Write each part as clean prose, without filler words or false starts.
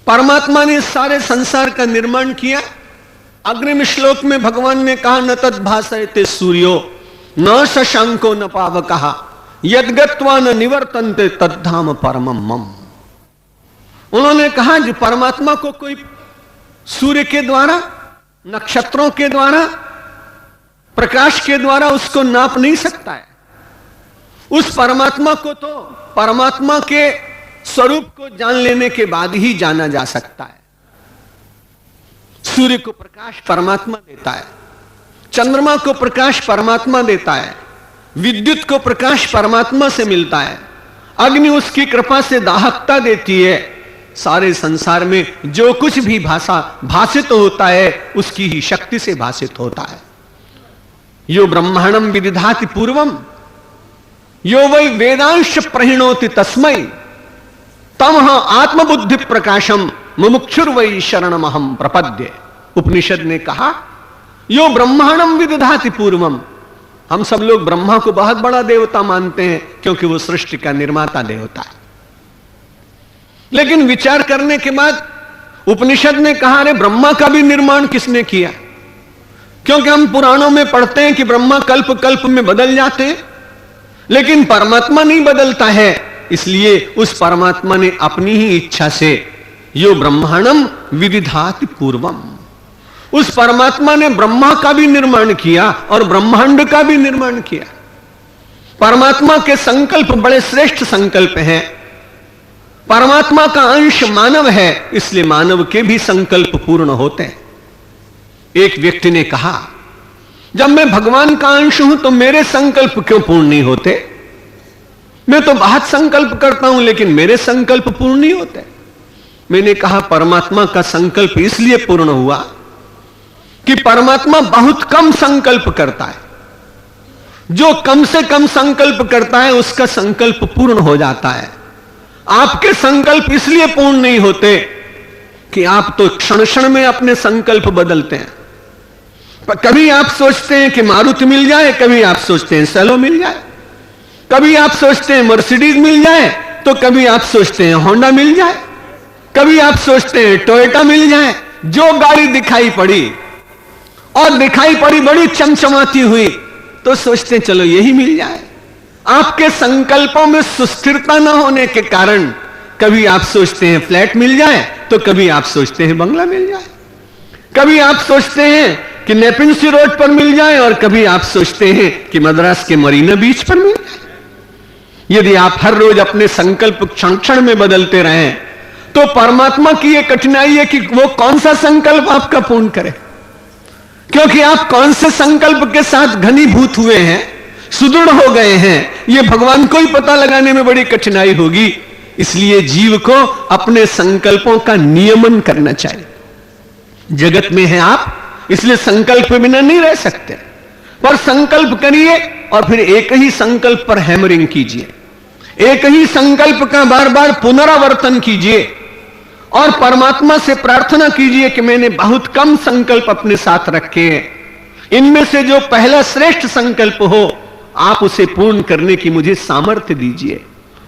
परमात्मा ने सारे संसार का निर्माण किया। अग्रिम श्लोक में भगवान ने कहा, न तद भासयते सूर्यो न शशांको न पावकः यद्गत्वा न निवर्तन्ते तद्धाम परमम मम। उन्होंने कहा कि परमात्मा को कोई सूर्य के द्वारा, नक्षत्रों के द्वारा, प्रकाश के द्वारा उसको नाप नहीं सकता है। उस परमात्मा को तो परमात्मा के स्वरूप को जान लेने के बाद ही जाना जा सकता है। सूर्य को प्रकाश परमात्मा देता है, चंद्रमा को प्रकाश परमात्मा देता है, विद्युत को प्रकाश परमात्मा से मिलता है, अग्नि उसकी कृपा से दाहकता देती है। सारे संसार में जो कुछ भी भाषित होता है उसकी ही शक्ति से भाषित होता है। यो ब्रह्मांडम विदिधाति पूर्वम यो वै वेदांश प्रहिणोति तस्मै तमह आत्मबुद्धि प्रकाशम मुमुक्षुर वै शरणमहम प्रपद्ये। उपनिषद ने कहा, यो ब्रह्मांडम विदिधाति पूर्वम। हम सब लोग ब्रह्मा को बहुत बड़ा देवता मानते हैं क्योंकि वो सृष्टि का निर्माता देवता है। लेकिन विचार करने के बाद उपनिषद ने कहा, अरे ब्रह्मा का भी निर्माण किसने किया? क्योंकि हम पुराणों में पढ़ते हैं कि ब्रह्मा कल्प कल्प में बदल जाते हैं, लेकिन परमात्मा नहीं बदलता है। इसलिए उस परमात्मा ने अपनी ही इच्छा से यो ब्रह्मांडम विदिधाति पूर्वम, उस परमात्मा ने ब्रह्मा का भी निर्माण किया और ब्रह्मांड का भी निर्माण किया। परमात्मा के संकल्प बड़े श्रेष्ठ संकल्प हैं। परमात्मा का अंश मानव है, इसलिए मानव के भी संकल्प पूर्ण होते हैं। एक व्यक्ति ने कहा, जब मैं भगवान का अंश हूं तो मेरे संकल्प क्यों पूर्ण नहीं होते? मैं तो बहुत संकल्प करता हूं लेकिन मेरे संकल्प पूर्ण नहीं होते। मैंने कहा, परमात्मा का संकल्प इसलिए पूर्ण हुआ कि परमात्मा बहुत कम संकल्प करता है। जो कम से कम संकल्प करता है उसका संकल्प पूर्ण हो जाता है। आपके संकल्प इसलिए पूर्ण नहीं होते कि आप तो क्षण क्षण में अपने संकल्प बदलते हैं। कभी आप सोचते हैं कि मारुति मिल जाए, कभी आप सोचते हैं सेलो मिल जाए, कभी आप सोचते हैं मर्सिडीज मिल जाए, तो कभी आप सोचते हैं होंडा मिल जाए, कभी आप सोचते हैं टोयोटा मिल जाए। जो गाड़ी दिखाई पड़ी और दिखाई पड़ी बड़ी चमचमाती हुई तो सोचते हैं चलो यही मिल जाए। आपके संकल्पों में सुस्थिरता न होने के कारण कभी आप सोचते हैं फ्लैट मिल जाए, तो कभी आप सोचते हैं बंगला मिल जाए, कभी आप सोचते हैं कि नेपिंसी रोड पर मिल जाए और कभी आप सोचते हैं कि मद्रास के मरीना बीच पर मिल जाए। यदि आप हर रोज अपने संकल्प क्षण क्षण में बदलते रहें तो परमात्मा की यह कठिनाई है कि वो कौन सा संकल्प आपका पूर्ण करे, क्योंकि आप कौन से संकल्प के साथ घनीभूत हुए हैं, सुदृढ़ हो गए हैं, यह भगवान को ही पता लगाने में बड़ी कठिनाई होगी। इसलिए जीव को अपने संकल्पों का नियमन करना चाहिए। जगत में है आप, इसलिए संकल्प बिना नहीं रह सकते, पर संकल्प करिए और फिर एक ही संकल्प पर हैमरिंग कीजिए, एक ही संकल्प का बार बार पुनरावर्तन कीजिए और परमात्मा से प्रार्थना कीजिए कि मैंने बहुत कम संकल्प अपने साथ रखे हैं, इनमें से जो पहला श्रेष्ठ संकल्प हो आप उसे पूर्ण करने की मुझे सामर्थ्य दीजिए।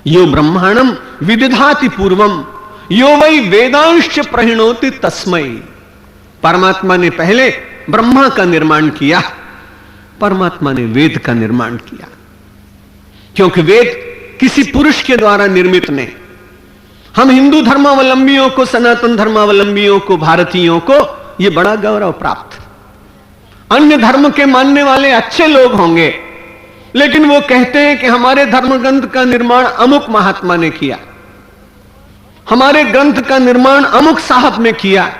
यो ब्रह्मांडम विदिधाति पूर्वम यो वै वेदांश प्रहिणोति तस्मै। परमात्मा ने पहले ब्रह्मा का निर्माण किया, परमात्मा ने वेद का निर्माण किया, क्योंकि वेद किसी पुरुष के द्वारा निर्मित नहीं। हम हिंदू धर्मावलंबियों को, सनातन धर्मावलंबियों को, भारतीयों को यह बड़ा गौरव प्राप्त। अन्य धर्म के मानने वाले अच्छे लोग होंगे, लेकिन वो कहते हैं कि हमारे धर्म ग्रंथ का निर्माण अमुक महात्मा ने किया, हमारे ग्रंथ का निर्माण अमुक साहब ने किया।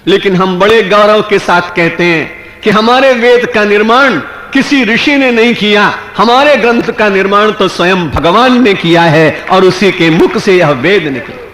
लेकिन हम बड़े गौरव के साथ कहते हैं कि हमारे वेद का निर्माण किसी ऋषि ने नहीं किया, हमारे ग्रंथ का निर्माण तो स्वयं भगवान ने किया है और उसी के मुख से यह वेद निकला।